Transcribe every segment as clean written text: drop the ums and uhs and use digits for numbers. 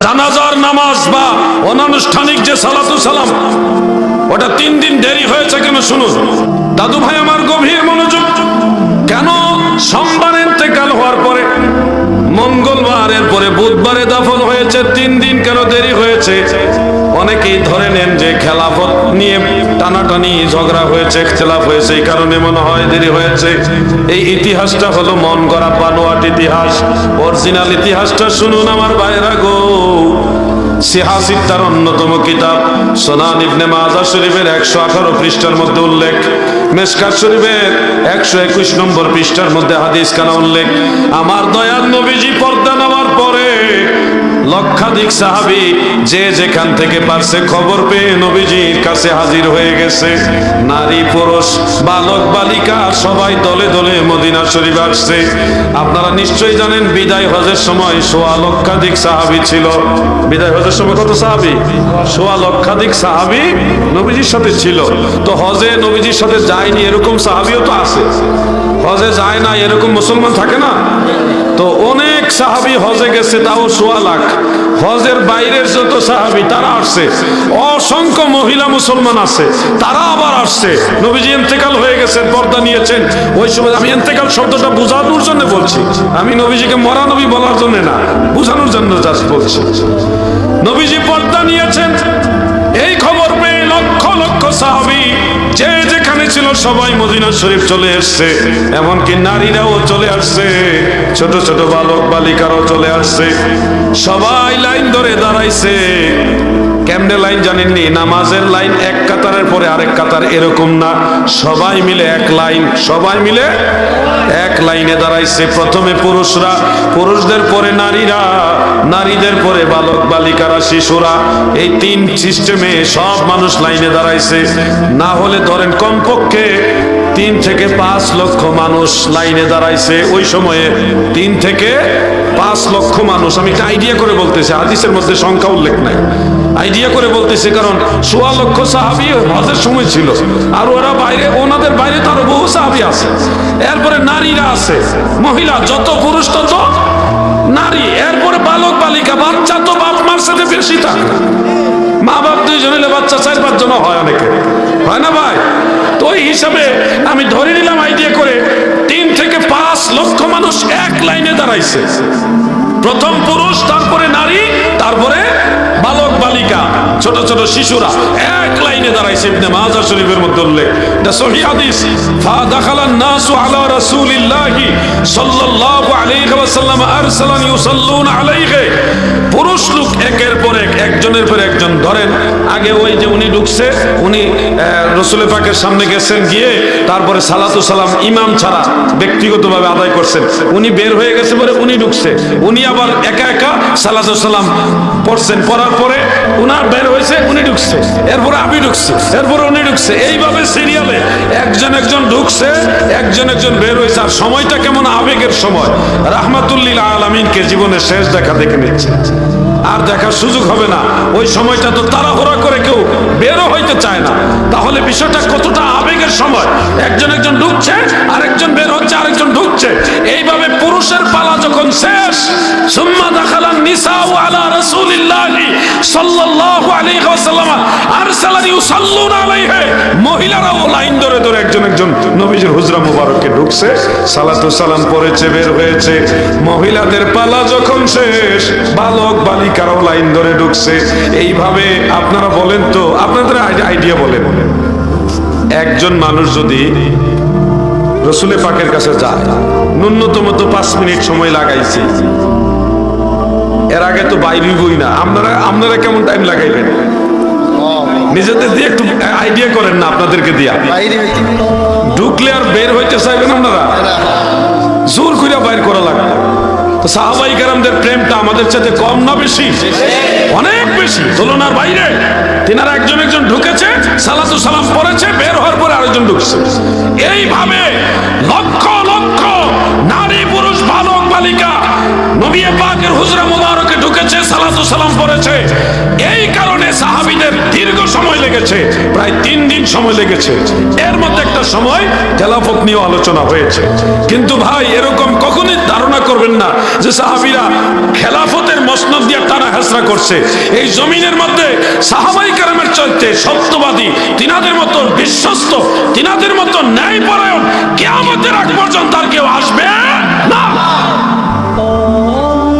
জানাজার নামাজ বা অনানুষ্ঠানিক যে সালাতু সালাম ওটা 3 দিন দেরি হয়েছে কেন শুনুন দাদু ভাই আমার গভীর মনোযোগ। কেন সোমবার ইন্তেকাল হওয়ার পরে মঙ্গলবারের পরে বুধবারে দাফন হয়েছে, 3 দিন কেন দেরি হয়েছে? অনেকেই ধরে নেন যে খেলাফত নিয়ে টানাটানি ঝগড়া হয়েছে, ইখতিলাফ হয়েছে, এই কারণে মনে হয় দেরি হয়েছে। এই ইতিহাসটা হলো মন গড়া বানোয়াট ইতিহাস। অরিজিনাল ইতিহাসটা শুনুন আমার ভাইরা গো। সিহাসিত্তার অন্যতম কিতাব সুনান ইবনে মাজাহ শরীফের 118 পৃষ্ঠার মধ্যে উল্লেখ, মিশকাত শরীফের 121 নম্বর পৃষ্ঠার মধ্যে হাদিস কানা উল্লেখ, আমার দয়াল নবীজি পর্দা নেওয়ার পরে লক্ষাধিক সাহাবী যে যেখান থেকে পারছে খবর পেয়ে নবীজির কাছে হাজির হয়ে গেছে। নারী পুরুষ বালক বালিকা সবাই দলে দলে মদিনা শরীফ আসছে। আপনারা নিশ্চয়ই জানেন বিদায় হজের সময় 1.25 লক্ষাধিক সাহাবী ছিল। বিদায় হজের সময় কত সাহাবী? 1.25 লক্ষাধিক সাহাবী নবীজির সাথে ছিল। তো হজে নবীজির সাথে যায়নি এরকম সাহাবীও তো আছে, হজে যায় না এরকম মুসলমান থাকে না? তো অনেক সাহাবী হজে গেছে, তাও 1.25 লাখ। হজের বাইরের যত সাহাবী তারা আসছে, অসংখ্য মহিলা মুসলমান আছে তারা আবার আসছে। নবীজি ইন্তেকাল হয়ে গেছেন, পর্দা নিয়েছেন। ওই সময় আমি ইন্তেকাল শব্দটা বোঝানোর জন্য বলছি, আমি নবীজিকে মরা নবী বলার জন্য না, বোঝানোর জন্য জাস্ট বলছি। নবীজি পর্দা নিয়েছেন, এই খবর পেয়ে লক্ষ লক্ষ সাহাবী যে যেখানে ছিল সবাই মদিনা শরীফ চলে এসছে। এমনকি নারীরাও চলে আসছে, ছোট ছোট বালক বালিকারাও চলে আসছে। সবাই লাইন ধরে দাঁড়াইছে। কেমনে লাইন জানেননি? নামাজের লাইন এক কাতারের পরে আরেক কাতার এরকম না, সবাই মিলে এক লাইন, সবাই মিলে এক লাইনে দাঁড়াইছে। প্রথমে পুরুষরা, পুরুষদের পরে নারীরা, নারীদের পরে বালক বালিকারা, শিশুরা। এই 3 সিস্টেমে সব মানুষ লাইনে দাঁড়াইছে। না হলে ধরেন কমপক্ষে 3 থেকে 5 লক্ষ মানুষ লাইনে দাঁড়াইছে ওই সময়ে। 3 থেকে 5 লক্ষ মানুষ। আমি একটা আইডিয়া করে বলতেছি, হাদিসের মধ্যে সংখ্যা উল্লেখ নাই, আইডিয়া করে বলতেছি, কারণ 1.25 লক্ষ সাহাবী হজের সময় ছিল, আর ওরা বাইরে, ওনাদের বাইরে তো আরো বহু সাহাবী আছে। এরপরে নারীরা আছে, মহিলা যত পুরুষ তত নারী, এরপরে বালক বালিকা, বাচ্চা তো বাপ মার সাথে বেশি থাকে। মা বাপ 2 জন হলে বাচ্চা 4-5 জন হয়, অনেকে হয় না ভাই? তো ওই হিসাবে আমি ধরে নিলাম আইডিয়া করে 3 থেকে 5 লক্ষ মানুষ এক লাইনে দাঁড়াইছে। প্রথম পুরুষ, তারপরে নারী, তারপরে বালক বালিকা, ছোট ছোট শিশুরা এক লাইনে দাঁড়াইছে। ইবনে মাজাহ শরীফের মধ্যে উল্লেখ, এটা সহিহ হাদিস। ফাদাখালান নাসু আলা রাসূলিল্লাহি সাল্লাল্লাহু আলাইহি ওয়াসাল্লাম আরসালান ইউসাল্লুনা আলাইহি। পুরুষ লোক একের পর এক, একজনের পর একজন। ধরেন আগে ওই যে উনি ঢুকছে, উনি রাসূল পাকের সামনে গেছেন, গিয়ে তারপরে সালাতু সালাম ইমাম ছাড়া ব্যক্তিগতভাবে আদায় করছেন। উনি বের হয়ে গেছে পরে উনি ঢুকছে, উনি আবার একা একা সালাতু সালাম পড়ছেন, পড়ার পরে উনার বের হয়েছে, উনি ঢুকছে, এরপরে আমি ঢুকছি, এরপরে উনি ঢুকছে। এইভাবে সিরিয়ালে একজন একজন ঢুকছে, একজন একজন বের হয়েছে। আর সময়টা কেমন আবেগের সময়, রাহমাতুল লিল আলামিনকে জীবনের শেষ দেখা দেখে নিচ্ছে, আর দেখার সুযোগ হবে না। ওই সময়টা তো তাড়াহুড়া করে কেউ বেরো হইতে চায় না। তাহলে বিষয়টা কতটা আবেগের সময়, একজন একজন ঢুকছে, আরেকজন বের হচ্ছে, আরেকজন ঢুকছে। এইভাবে পুরুষের পালা যখন শেষ, সুম্মা দাখালান নিসাউ আলা রাসূলিল্লাহি সাল্লাল্লাহু আলাইহি ওয়াসাল্লাম আরসালান ইউসাল্লুনা আলাইহি। মহিলারাও লাইন ধরে ধরে একজন একজন নবীজির হুজরা মুবারকে ঢুকছে, সালাতু সালাম পড়েছে, বের হয়েছে। মহিলাদের পালা যখন শেষ, বালক বালিকারাও লাইন ধরে ঢুকছে। এইভাবে আপনারা বলেন তো, আপনাদের আইডিয়া বলেন, একজন মানুষ যদি রাসূল পাকের কাছে যায়, ন্যূনতম তো 5 মিনিট সময় লাগাইছে, এর আগে তো বাইরেই না। আপনারা কেমন টাইম লাগাইবেন? নিজেদের দিয়ে একটু আইডিয়া করেন না, আপনাদেরকে দিয়া। ঢুকলে আর বের হইতে চাইবেন আপনারা? জোর করে বাইর করা লাগবে। তো সাহাবায়ে কেরামদের প্রেমটা আমাদের চাইতে কম না বেশি? অনেক বেশি, তুলনার বাইরে। তিনারা একজন একজন ঢুকেছে, সালাতু সালাম পড়েছে, বের হওয়ার পরে আরেকজন ঢুকছে। এইভাবে লক্ষ লক্ষ নারী পুরুষ বালক বালিকা নবী পাকের হুজরা মুবারকে ঢুকেছে, সালাতু সালাম পড়েছে। এই কারণে সাহাবীদের দীর্ঘ সময় লেগেছে, প্রায় 3 দিন সময় লেগেছে। এর মধ্যে একটা সময় খেলাফত নিয়ে আলোচনা হয়েছে। কিন্তু ভাই এরকম কখনোই ধারণা করবেন না যে সাহাবীরা খেলাফতের মসনদ দিয়ে টানা হেসরা করছে। এই জমিনের মধ্যে সাহাবায়ে কেরামের চাইতে সত্যবাদী, তিনাদের মতো বিশ্বস্ত, তিনাদের মতো ন্যায়পরায়ণ কিয়ামতের আগ পর্যন্ত আর কেউ আসবে না।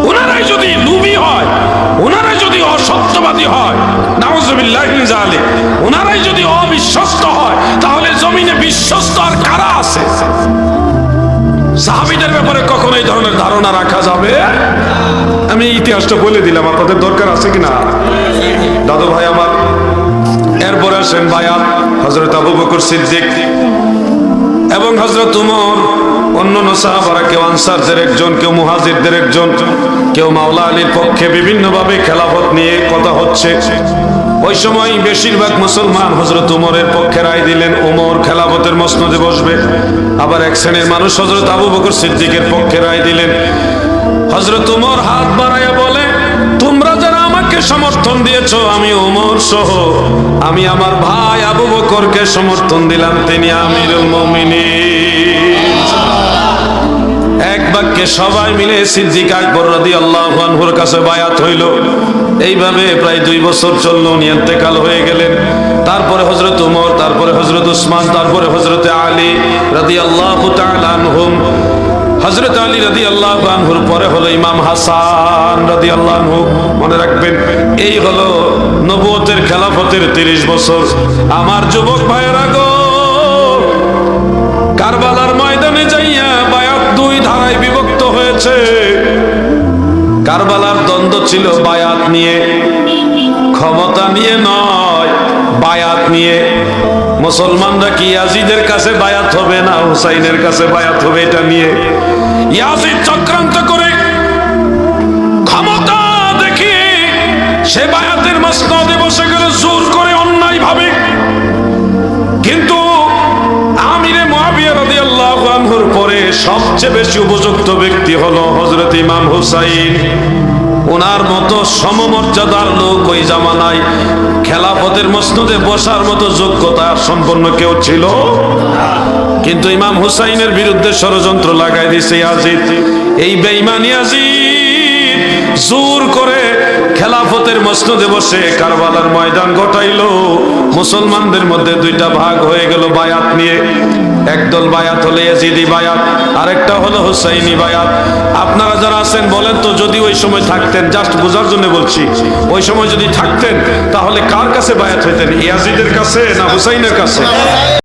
ওনারাই যদি লুবি হয়, ওনারাই যদি অসত্যবাদী হয়, নাউজুবিল্লাহি মিন যালিক, ওনারাই যদি অবিশ্বস্ত হয়, তাহলে জমিনে বিশ্বস্ত আর কারা আছে? সাহাবীদের ব্যাপারে কখনো এই ধরনের ধারণা রাখা যাবে? আমি ইতিহাসটা বলে দিলাম, আপনাদের দরকার আছে কিনা? দাদু ভাই আমার, এরপরে আসেন বায়াত হযরত আবু বকর সিদ্দিক এবং হযরত উমর, অন্যান্য সাহাবারা, কেউ আনসারদের একজন, কেউ মুহাজিরদের একজন, কেউ মাওলা আলীর পক্ষে বিভিন্নভাবে খেলাফত নিয়ে কথা হচ্ছে। ওই সময় বেশিরভাগ মুসলমান হযরত উমরের পক্ষে রায় দিলেন, উমর খেলাফতের মসনদে বসবে। আবার এক শ্রেণীর মানুষ হযরত আবু বকর সিদ্দিকের পক্ষে রায় দিলেন। হযরত উমর হাত বাড়াইয়া বলে, তোমরা যারা আমাকে সমর্থন দিয়েছো, আমি উমর সহ আমি আমার ভাই আবু বকরকে সমর্থন দিলাম, তিনি আমিরুল মুমিনিন। এক বাক্যে সবাই মিলে সিদ্দিক আকবর রাদিয়াল্লাহু আনহুর কাছে বায়াত হইল। এইভাবে প্রায় 2 বছর চলল, উনি ইন্তেকাল হয়ে গেলেন। তারপরে হযরত উমর, তারপরে হযরত উসমান, তারপরে হযরত আলী রাদিয়াল্লাহু তাআলা আনহুম। হযরত আলী রাদিয়াল্লাহু আনহুর পরে হলো ইমাম হাসান রাদিয়াল্লাহু আনহু। মনে রাখবেন, এই হলো নবুয়তের খেলাফতের 30 বছর। আমার যুবক ভাইয়েরা গো, কারবালার ময়দানে যাইয়া বায়াত 2 ধারায় বিভক্ত হয়েছে। কারবালার দ্বন্দ্ব ছিল বায়াত নিয়ে, ক্ষমতা নিয়ে নয়, বায়াত নিয়ে। মুসলমানরা কি ইয়াজিদের কাছে বায়াত হবে না হুসাইনের কাছে বায়াত হবে, এটা নিয়ে ইয়াজিদ চক্রান্ত করে ক্ষমতা দেখিয়ে সে বায়াতের মসনদে বসে গেল জোর করে, অন্যায় ভাবে। কিন্তু আমিরে মুআবিয়া রাদিয়াল্লাহু আনহুর পরে সবচেয়ে বেশি উপযুক্ত ব্যক্তি হলো হযরত ইমাম হুসাইন। ওনার মতো সমমর্যাদার লোক ওই জামানায় খেলাফতের মসনদে বসার মতো যোগ্যতা সম্পন্ন কেউ ছিল। কিন্তু ইমাম হুসাইনের বিরুদ্ধে ষড়যন্ত্র লাগাই দিয়েছে ইয়াজিদ। এই বেঈমান ইয়াজিদ জোর করে খেলাফতের মসনদে বসে কারবালার ময়দান ঘটাইল। মুসলমানদের মধ্যে 2টা ভাগ হয়ে গেল বায়াত নিয়ে। একদল বায়াত হলো ইয়াজিদি বায়াত, আরেকটা হলো হুসাইনি বায়াত। আপনারা যারা আছেন বলেন তো, যদি ওই সময় থাকতেন, জাস্ট বোঝার জন্য বলছি, ওই সময় যদি থাকতেন তাহলে কার কাছে বায়াত হইতেন? ইয়াজিদের কাছে না হুসাইনের কাছে?